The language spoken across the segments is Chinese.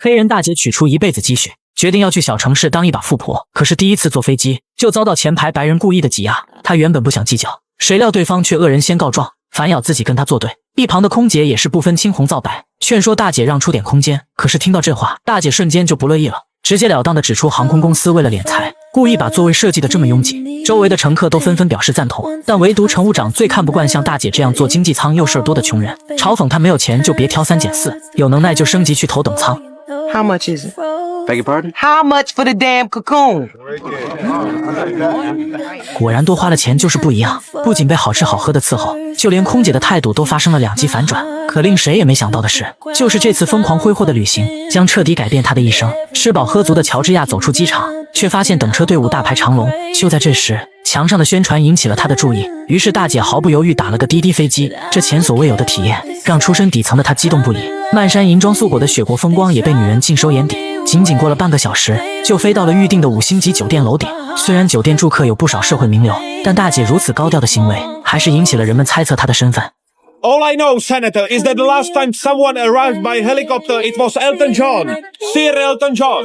黑人大姐取出一辈子积蓄，决定要去小城市当一把富婆。可是第一次坐飞机就遭到前排白人故意的挤压，她原本不想计较，谁料对方却恶人先告状，反咬自己跟她作对。一旁的空姐也是不分青红皂白，劝说大姐让出点空间。可是听到这话，大姐瞬间就不乐意了，直截了当的指出航空公司为了敛财，故意把座位设计得这么拥挤。周围的乘客都纷纷表示赞同，但唯独乘务长最看不惯像大姐这样坐经济舱又事儿多的穷人，嘲讽她没有钱就别挑3拣4，有能耐就升级去头等舱。How much is it? Beg your pardon? How much for the damn cocoon? 果然多花了钱就是不一样，不仅被好吃好喝的伺候，就连空姐的态度都发生了2极反转。可令谁也没想到的是，就是这次疯狂挥霍的旅行将彻底改变他的一生。吃饱喝足的乔治亚走出机场，却发现等车队伍大排长龙。就在这时，墙上的宣传引起了他的注意，于是大姐毫不犹豫打了个滴滴飞机。这前所未有的体验让出身底层的他激动不已，漫山银装素裹的雪国风光也被女人尽收眼底。仅仅过了半个小时，就飞到了预定的5星级酒店楼顶。虽然酒店住客有不少社会名流，但大姐如此高调的行为还是引起了人们猜测她的身份。All I know, Senator, is that the last time someone arrived by helicopter, it was Elton John. Sir Elton John.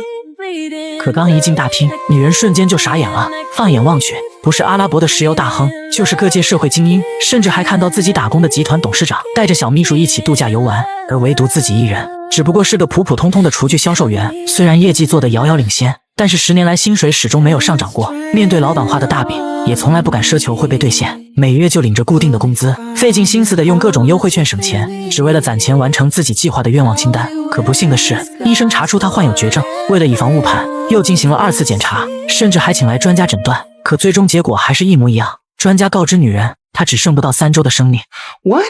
可刚一进大厅，女人瞬间就傻眼了。放眼望去，不是阿拉伯的石油大亨，就是各界社会精英，甚至还看到自己打工的集团董事长带着小秘书一起度假游玩，而唯独自己一人，只不过是个普普通通的厨具销售员。虽然业绩做得遥遥领先，但是10年来薪水始终没有上涨过。面对老板画的大饼，也从来不敢奢求会被兑现，每月就领着固定的工资，费尽心思的用各种优惠券省钱，只为了攒钱完成自己计划的愿望清单。可不幸的是，医生查出他患有绝症，为了以防误判，又进行了2次检查，甚至还请来专家诊断，可最终结果还是一模一样。专家告知女人，她只剩不到3周的生命。 What?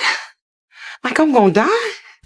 Like I'm gonna die?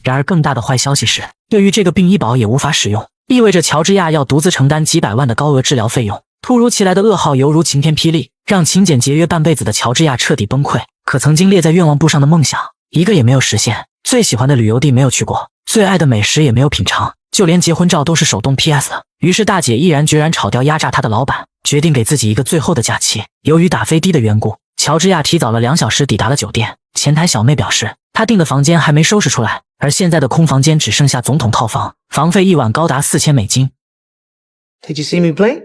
然而更大的坏消息是，对于这个病医保也无法使用，意味着乔治亚要独自承担几百万的高额治疗费用。突如其来的噩耗犹如晴天霹雳，让勤俭节约半辈子的乔治亚彻底崩溃。可曾经列在愿望簿上的梦想，一个也没有实现。最喜欢的旅游地没有去过，最爱的美食也没有品尝，就连结婚照都是手动 PS 的。于是大姐毅然决然炒掉压榨她的老板，决定给自己一个最后的假期。由于打飞的缘故，乔治亚提早了2小时抵达了酒店。前台小妹表示，她订的房间还没收拾出来，而现在的空房间只剩下总统套房，房费1晚高达4000美金。 Did you see me play?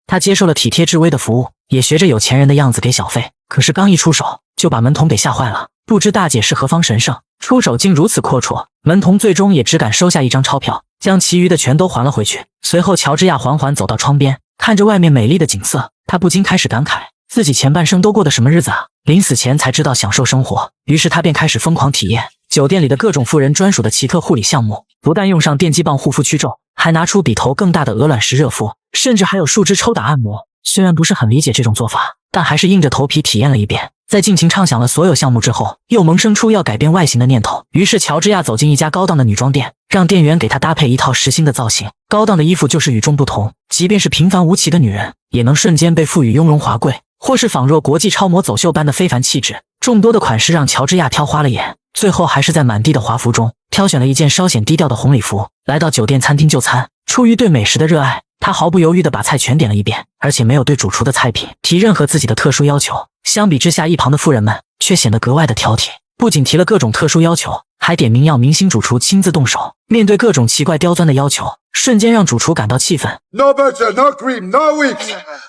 他接受了体贴至微的服务，也学着有钱人的样子给小费。可是刚一出手，就把门童给吓坏了。不知大姐是何方神圣，出手竟如此阔绰。门童最终也只敢收下1张钞票，将其余的全都还了回去。随后乔治亚缓缓走到窗边，看着外面美丽的景色，他不禁开始感慨，自己前半生都过的什么日子啊！临死前才知道享受生活，于是他便开始疯狂体验酒店里的各种富人专属的奇特护理项目，不但用上电击棒护肤驱皱，还拿出比头更大的鹅卵石热敷，甚至还有树枝抽打按摩。虽然不是很理解这种做法，但还是硬着头皮体验了一遍。在尽情畅想了所有项目之后，又萌生出要改变外形的念头。于是乔治亚走进一家高档的女装店，让店员给她搭配一套实心的造型。高档的衣服就是与众不同，即便是平凡无奇的女人，也能瞬间被赋予雍容华贵，或是仿若国际超模走秀般的非凡气质。众多的款式让乔治亚挑花了眼，最后还是在满地的华服中挑选了一件稍显低调的红礼服，来到酒店餐厅就餐。出于对美食的热爱，他毫不犹豫地把菜全点了一遍，而且没有对主厨的菜品提任何自己的特殊要求。相比之下，一旁的妇人们却显得格外的挑剔，不仅提了各种特殊要求，还点名要明星主厨亲自动手。面对各种奇怪刁钻的要求，瞬间让主厨感到气愤。 No butter, no cream, no wheat,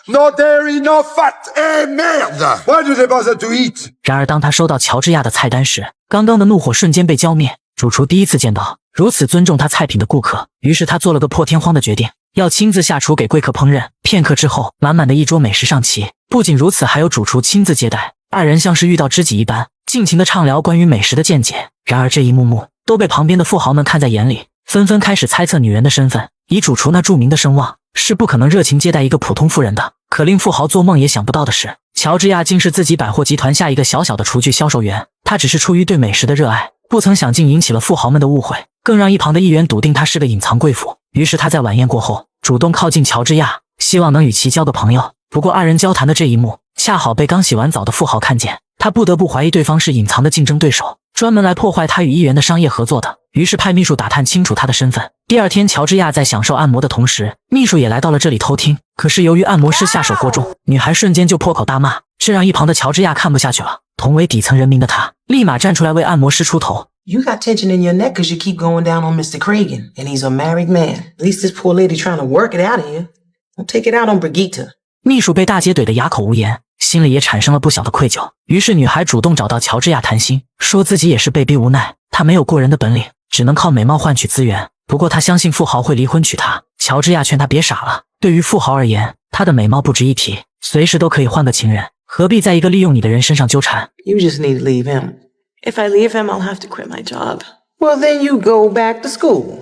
no dairy, no fat. Eh merde! Why do they bother to eat? 然而当他收到乔治亚的菜单时，刚刚的怒火瞬间被浇灭。主厨第一次见到如此尊重他菜品的顾客，于是他做了个破天荒的决定，要亲自下厨给贵客烹饪。片刻之后，满满的一桌美食上齐。不仅如此，还有主厨亲自接待，二人像是遇到知己一般，尽情的畅聊关于美食的见解。然而这一幕幕都被旁边的富豪们看在眼里，纷纷开始猜测女人的身份。以主厨那著名的声望，是不可能热情接待一个普通妇人的。可令富豪做梦也想不到的是，乔治亚竟是自己百货集团下一个小小的厨具销售员。他只是出于对美食的热爱，不曾想竟引起了富豪们的误会，更让一旁的议员笃定他是个隐藏贵妇。于是他在晚宴过后主动靠近乔治亚，希望能与其交个朋友。不过二人交谈的这一幕恰好被刚洗完澡的富豪看见，他不得不怀疑对方是隐藏的竞争对手，专门来破坏他与议员的商业合作的。于是派秘书打探清楚他的身份。第二天，乔治亚在享受按摩的同时，秘书也来到了这里偷听。可是由于按摩师下手过重，女孩瞬间就破口大骂，这让一旁的乔治亚看不下去了。同为底层人民的他，立马站出来为按摩师出头， You got tension in your neck because you keep going down on Mr. Cragen, and he's a married man. At least this poor lady trying to work it out of here. Don't take it out on Brigitte. 秘书被大姐怼得哑口无言，心里也产生了不小的愧疚。于是女孩主动找到乔治亚谈心，说自己也是被逼无奈，她没有过人的本领，只能靠美貌换取资源。不过她相信富豪会离婚娶她。乔治亚劝她别傻了，对于富豪而言，她的美貌不值一提，随时都可以换个情人，何必在一个利用你的人身上纠缠？ You just need to leave him. If I leave him, I'll have to quit my job. Well, then you go back to school.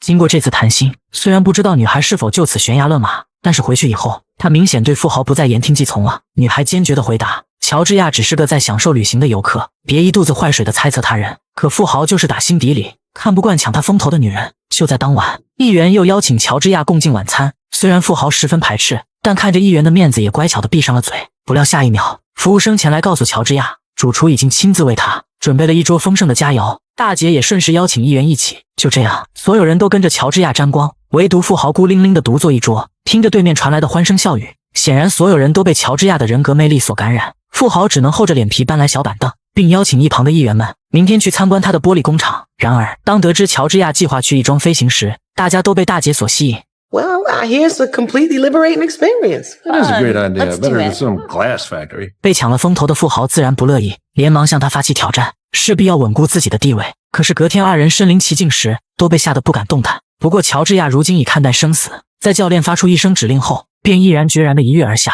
经过这次谈心，虽然不知道女孩是否就此悬崖勒马，但是回去以后，她明显对富豪不再言听计从了。女孩坚决地回答，乔治亚只是个在享受旅行的游客，别一肚子坏水地猜测他人。可富豪就是打心底里看不惯抢他风头的女人。就在当晚，议员又邀请乔治亚共进晚餐，虽然富豪十分排斥，但看着议员的面子也乖巧地闭上了嘴。不料下一秒，服务生前来告诉乔治亚，主厨已经亲自为他准备了一桌丰盛的佳肴，大姐也顺势邀请议员一起。就这样，所有人都跟着乔治亚沾光，唯独富豪孤零零地独坐一桌，听着对面传来的欢声笑语。显然所有人都被乔治亚的人格魅力所感染，富豪只能厚着脸皮搬来小板凳，并邀请一旁的议员们明天去参观他的玻璃工厂。然而当得知乔治亚计划去亦庄飞行时，大家都被大姐所吸引。 Well, I hear it's a completely liberating experience. That is a great idea. let's do Better than it. some glass factory. 被抢了风头的富豪自然不乐意，连忙向他发起挑战，势必要稳固自己的地位。可是隔天二人身临其境时，都被吓得不敢动弹。不过乔治亚如今已看淡生死，在教练发出一声指令后，便毅然决然地一跃而下。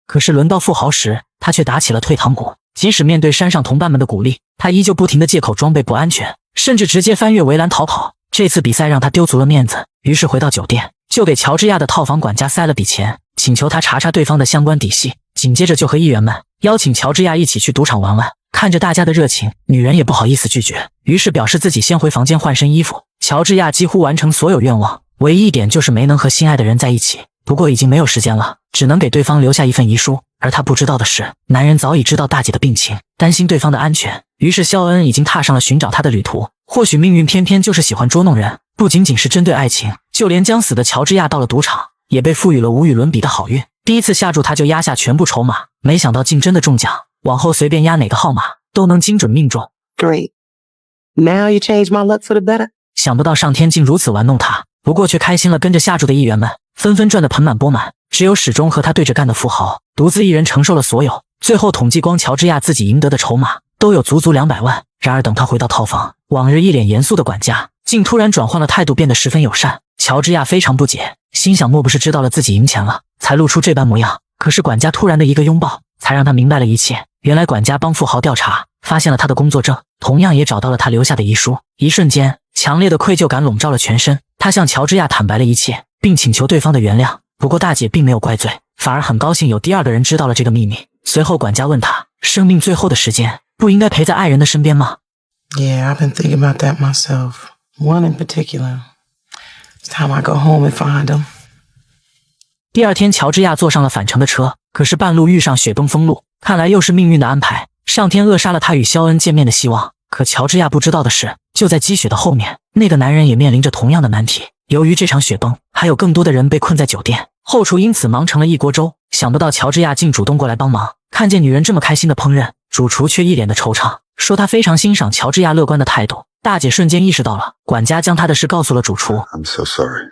可是轮到富豪时，他却打起了退堂鼓。即使面对山上同伴们的鼓励，他依旧不停地借口装备不安全，甚至直接翻越围栏逃跑。这次比赛让他丢足了面子，于是回到酒店，就给乔治亚的套房管家塞了笔钱，请求他查查对方的相关底细。紧接着就和议员们邀请乔治亚一起去赌场玩玩。看着大家的热情，女人也不好意思拒绝，于是表示自己先回房间换身衣服。乔治亚几乎完成所有愿望，唯一一点就是没能和心爱的人在一起。不过已经没有时间了，只能给对方留下一份遗书。而他不知道的是，男人早已知道大姐的病情，担心对方的安全，于是肖恩已经踏上了寻找她的旅途。或许命运偏偏就是喜欢捉弄人，不仅仅是针对爱情，就连将死的乔治亚到了赌场，也被赋予了无与伦比的好运。第一次下注他就压下全部筹码，没想到竟真的中奖，往后随便压哪个号码都能精准命中。 Great. Now you change my luck for the better. 想不到上天竟如此玩弄他，不过却开心了跟着下注的议员们纷纷赚得盆满钵满，只有始终和他对着干的富豪独自一人承受了所有。最后统计光乔治亚自己赢得的筹码都有足足200万。然而等他回到套房，往日一脸严肃的管家竟突然转换了态度，变得十分友善。乔治亚非常不解，心想莫不是知道了自己赢钱了，才露出这般模样。可是管家突然的一个拥抱，才让他明白了一切。原来管家帮富豪调查，发现了他的工作证，同样也找到了他留下的遗书。一瞬间，强烈的愧疚感笼罩了全身。他向乔治亚坦白了一切，并请求对方的原谅。不过大姐并没有怪罪，反而很高兴有第二个人知道了这个秘密。随后管家问他，生命最后的时间不应该陪在爱人的身边吗？ Yeah, I've been thinking about that myself. One in particular. It's time I go home and find him. 第二天，乔治亚坐上了返程的车，可是半路遇上雪崩封路，看来又是命运的安排，上天扼杀了他与肖恩见面的希望。可乔治亚不知道的是，就在积雪的后面，那个男人也面临着同样的难题。由于这场雪崩，还有更多的人被困在酒店，后厨因此忙成了一锅粥。想不到乔治亚竟主动过来帮忙，看见女人这么开心的烹饪，主厨却一脸的惆怅，说他非常欣赏乔治亚乐观的态度。大姐瞬间意识到了，管家将他的事告诉了主厨。 I'm so sorry.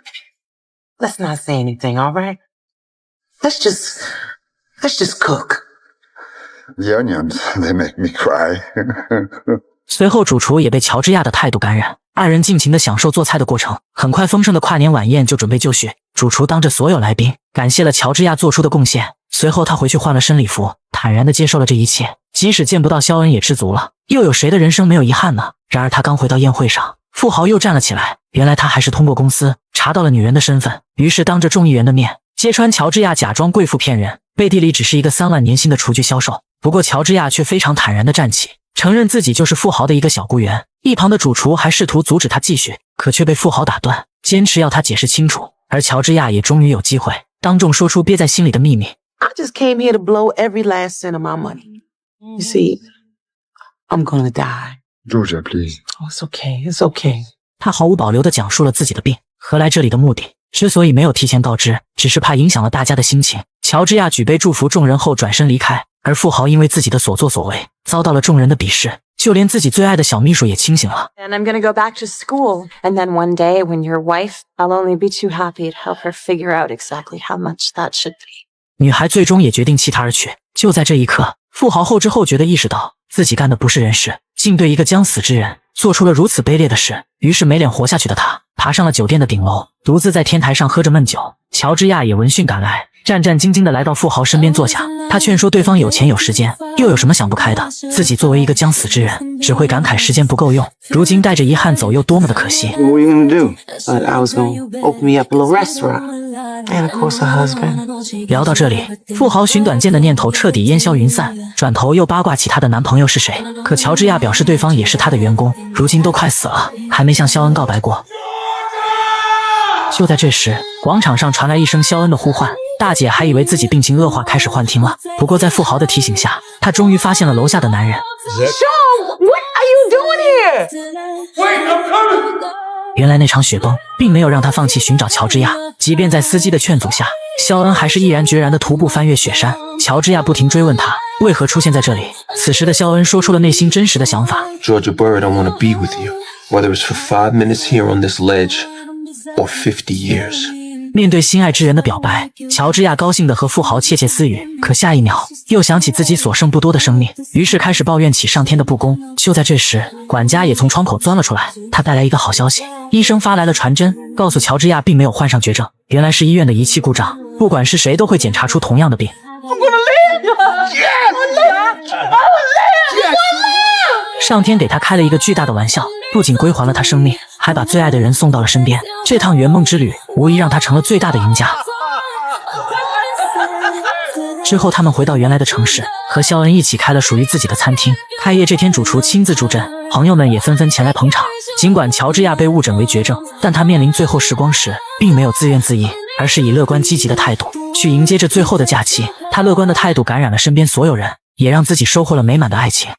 Let's not say anything, all right? Let's just cook. The onions, they make me cry. 随后主厨也被乔治亚的态度感染，二人尽情地享受做菜的过程。很快丰盛的跨年晚宴就准备就绪，主厨当着所有来宾感谢了乔治亚做出的贡献。随后他回去换了身礼服，坦然地接受了这一切。即使见不到肖恩也知足了，又有谁的人生没有遗憾呢？然而他刚回到宴会上，富豪又站了起来。原来他还是通过公司查到了女人的身份，于是当着众议员的面揭穿乔治亚假装贵妇骗人，背地里只是一个3万年薪的厨具销售。不过乔治亚却非常坦然地站起，承认自己就是富豪的一个小雇员。一旁的主厨还试图阻止他继续，可却被富豪打断，坚持要他解释清楚。而乔治亚也终于有机会当众说出憋在心里的秘密。 I just came here to blow every last cent of my money. You see, I'm gonna die. Georgia, please. Oh, it's okay. It's okay. 他毫无保留地讲述了自己的病和来这里的目的。之所以没有提前告知，只是怕影响了大家的心情。乔治亚举杯祝福众人后转身离开，而富豪因为自己的所作所为遭到了众人的鄙视。就连自己最爱的小秘书也清醒了。 And I'm gonna go back to school. And then one day, when you're wife, I'll only be too happy to help her figure out exactly how much that should be. 女孩最终也决定弃他而去。就在这一刻，富豪后知后觉地意识到自己干的不是人事，竟对一个将死之人做出了如此卑劣的事。于是没脸活下去的他，爬上了酒店的顶楼，独自在天台上喝着闷酒。乔治亚也闻讯赶来，战战兢兢地来到富豪身边坐下。他劝说对方有钱有时间，又有什么想不开的？自己作为一个将死之人，只会感慨时间不够用，如今带着遗憾走又多么的可惜。 What were you gonna do? I was gonna open me up a little restaurant. And of course, a husband. 聊到这里，富豪寻短见的念头彻底烟消云散，转头又八卦起她的男朋友是谁。可乔治亚表示对方也是他的员工，如今都快死了，还没向肖恩告白过。就在这时，广场上传来一声肖恩的呼唤，大姐还以为自己病情恶化，开始幻听了。不过在富豪的提醒下，她终于发现了楼下的男人。 Sean, what are you doing here? Wait, I'm coming! 原来那场雪崩并没有让他放弃寻找乔治亚，即便在司机的劝阻下，肖恩还是毅然决然地徒步翻越雪山。乔治亚不停追问他为何出现在这里。此时的肖恩说出了内心真实的想法。 Georgia Bird, I want to be with you, whether it's for 5 minutes here on this ledge or 50 years. 面对心爱之人的表白，乔治亚高兴地和富豪窃窃私语，可下一秒又想起自己所剩不多的生命，于是开始抱怨起上天的不公。就在这时，管家也从窗口钻了出来，他带来一个好消息，医生发来了传真，告诉乔治亚并没有患上绝症，原来是医院的仪器故障，不管是谁都会检查出同样的病。 上天给他开了一个巨大的玩笑，不仅归还了他生命，还把最爱的人送到了身边。这趟圆梦之旅无疑让他成了最大的赢家。之后他们回到原来的城市，和肖恩一起开了属于自己的餐厅。开业这天，主厨亲自助阵，朋友们也纷纷前来捧场。尽管乔治亚被误诊为绝症，但他面临最后时光时，并没有自怨自艾，而是以乐观积极的态度去迎接这最后的假期。他乐观的态度感染了身边所有人，也让自己收获了美满的爱情。